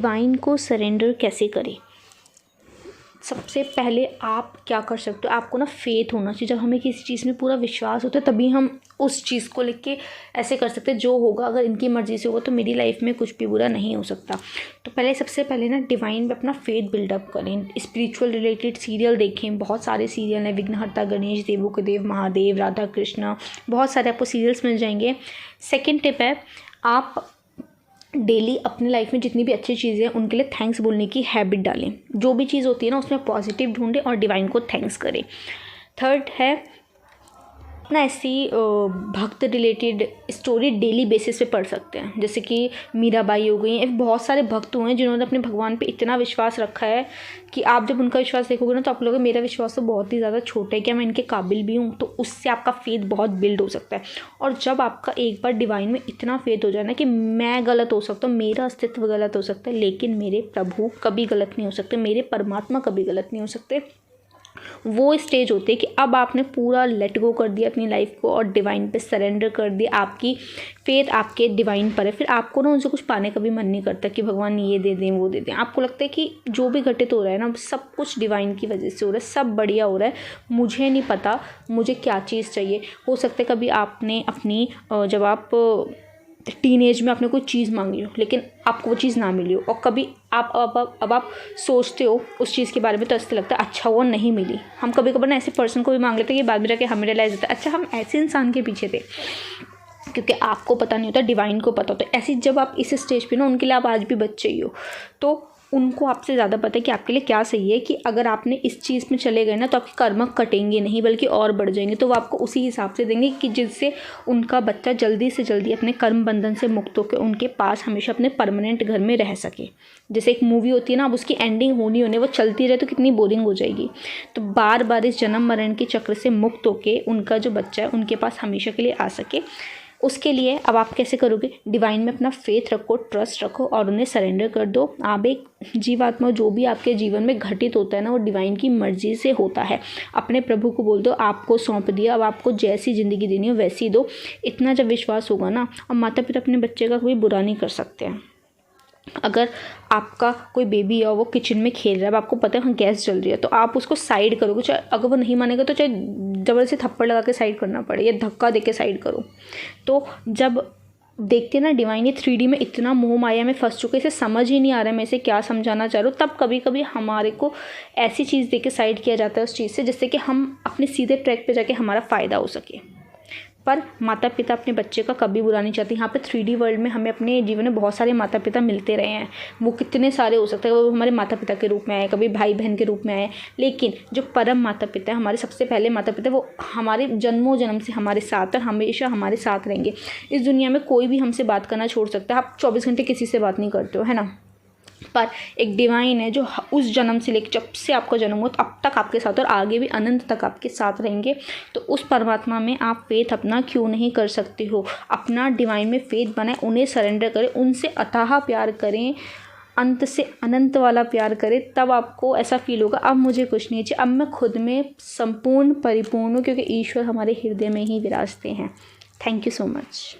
Divine को surrender कैसे करें। सबसे पहले आप क्या कर सकते हो, आपको ना फेथ होना चाहिए। जब हमें किसी चीज़ में पूरा विश्वास होता है तभी हम उस चीज़ को लेके ऐसे कर सकते हैं, जो होगा अगर इनकी मर्ज़ी से होगा तो मेरी लाइफ में कुछ भी बुरा नहीं हो सकता। तो सबसे पहले ना डिवाइन में अपना फेथ बिल्डअप करें। स्पिरिचुअल रिलेटेड सीरियल देखें, बहुत सारे सीरियल हैं, विघ्नहर्ता गणेश, देवों के देव महादेव, राधा कृष्ण, बहुत सारे आपको सीरियल्स मिल जाएंगे। सेकेंड टिप है, आप डेली अपनी लाइफ में जितनी भी अच्छी चीज़ें हैं उनके लिए थैंक्स बोलने की हैबिट डालें। जो भी चीज़ होती है ना उसमें पॉजिटिव ढूंढें और डिवाइन को थैंक्स करें। थर्ड है ना, ऐसी भक्त रिलेटेड स्टोरी डेली बेसिस पे पढ़ सकते हैं, जैसे कि मीराबाई हो गई। बहुत सारे भक्त हुए हैं जिन्होंने अपने भगवान पे इतना विश्वास रखा है कि आप जब उनका विश्वास देखोगे ना तो आप लोगों मेरा विश्वास तो बहुत ही ज़्यादा छोटा है, क्या मैं इनके काबिल भी हूँ। तो उससे आपका फेथ बहुत बिल्ड हो सकता है। और जब आपका एक बार डिवाइन में इतना फेथ हो जाए ना कि मैं गलत हो सकता हूँ, मेरा अस्तित्व गलत हो सकता है, लेकिन मेरे प्रभु कभी गलत नहीं हो सकते, मेरे परमात्मा कभी गलत नहीं हो सकते, वो स्टेज होती है कि अब आपने पूरा लेट गो कर दिया अपनी लाइफ को और डिवाइन पे सरेंडर कर दिया। आपकी फेथ आपके डिवाइन पर है। फिर आपको ना उनसे कुछ पाने का भी मन नहीं करता कि भगवान ये दे दें वो दे दें। आपको लगता है कि जो भी घटित हो रहा है ना सब कुछ डिवाइन की वजह से हो रहा है, सब बढ़िया हो रहा है, मुझे नहीं पता मुझे क्या चीज़ चाहिए। हो सकता है कभी आपने अपनी जब आप टीनेज में आपने कोई चीज़ मांगी हो लेकिन आपको वो चीज़ ना मिली हो, और कभी आप अब आप सोचते हो उस चीज़ के बारे में तो ऐसा लगता है अच्छा वो नहीं मिली। हम कभी कभी ना ऐसे पर्सन को भी मांग लेते हैं कि बाद में जाके हमें रियलाइज़ होता है अच्छा हम ऐसे इंसान के पीछे थे, क्योंकि आपको पता नहीं होता, डिवाइन को पता होता है। ऐसी जब आप इस स्टेज पे ना उनके लिए आप आज भी बच्चे ही हो, तो उनको आपसे ज़्यादा पता है कि आपके लिए क्या सही है, कि अगर आपने इस चीज़ में चले गए ना तो आपके कर्म कटेंगे नहीं बल्कि और बढ़ जाएंगे। तो वो आपको उसी हिसाब से देंगे कि जिससे उनका बच्चा जल्दी से जल्दी अपने कर्म बंधन से मुक्त होकर उनके पास हमेशा अपने परमानेंट घर में रह सके। जैसे एक मूवी होती है ना, अब उसकी एंडिंग होनी वो चलती रहे तो कितनी बोरिंग हो जाएगी। तो बार बार इस जन्म मरण के चक्र से मुक्त होकर उनका जो बच्चा है उनके पास हमेशा के लिए आ सके, उसके लिए अब आप कैसे करोगे, डिवाइन में अपना फेथ रखो, ट्रस्ट रखो और उन्हें सरेंडर कर दो। आप एक जीवात्मा, जो भी आपके जीवन में घटित होता है ना वो डिवाइन की मर्जी से होता है। अपने प्रभु को बोल दो आपको सौंप दिया, अब आपको जैसी ज़िंदगी देनी हो वैसी दो। इतना जब विश्वास होगा ना, अब माता पिता अपने बच्चे का कोई बुरा नहीं कर सकते हैं। अगर आपका कोई बेबी है वो किचन में खेल रहा है, अब आपको पता है वहाँ गैस जल रही है, तो आप उसको साइड करोगे, चाहे अगर वो नहीं मानेगा तो चाहे डबल से थप्पड़ लगा के साइड करना पड़े या धक्का दे के साइड करो। तो जब देखते हैं ना डिवाइन ये 3D में इतना मोह माया में फंस चुके, इसे समझ ही नहीं आ रहा है मैं इसे क्या समझाना चाह रहा हूँ, तब कभी कभी हमारे को ऐसी चीज़ दे के साइड किया जाता है उस चीज़ से जिससे कि हम अपने सीधे ट्रैक पे जाके हमारा फ़ायदा हो सके। पर माता पिता अपने बच्चे का कभी बुरा नहीं चाहते। यहाँ पे 3D वर्ल्ड में हमें अपने जीवन में बहुत सारे माता पिता मिलते रहे हैं, वो कितने सारे हो सकते हैं, वो हमारे माता पिता के रूप में आए, कभी भाई बहन के रूप में आए, लेकिन जो परम माता पिता है, हमारे सबसे पहले माता पिता, वो हमारे जन्मों जन्म से हमारे साथ और हमेशा हमारे साथ रहेंगे। इस दुनिया में कोई भी हमसे बात करना छोड़ सकता है, आप 24 घंटे किसी से बात नहीं करते हो, है ना, पर एक डिवाइन है जो उस जन्म से लेकर जब से आपका जन्म हुआ अब तक आपके साथ और आगे भी अनंत तक आपके साथ रहेंगे। तो उस परमात्मा में आप फेथ अपना क्यों नहीं कर सकते हो। अपना डिवाइन में फेथ बनाएं, उन्हें सरेंडर करें, उनसे अथाह प्यार करें, अंत से अनंत वाला प्यार करें। तब आपको ऐसा फील होगा अब मुझे कुछ नहीं चाहिए, अब मैं खुद में संपूर्ण परिपूर्ण हूँ, क्योंकि ईश्वर हमारे हृदय में ही विराजते हैं। Thank you so much.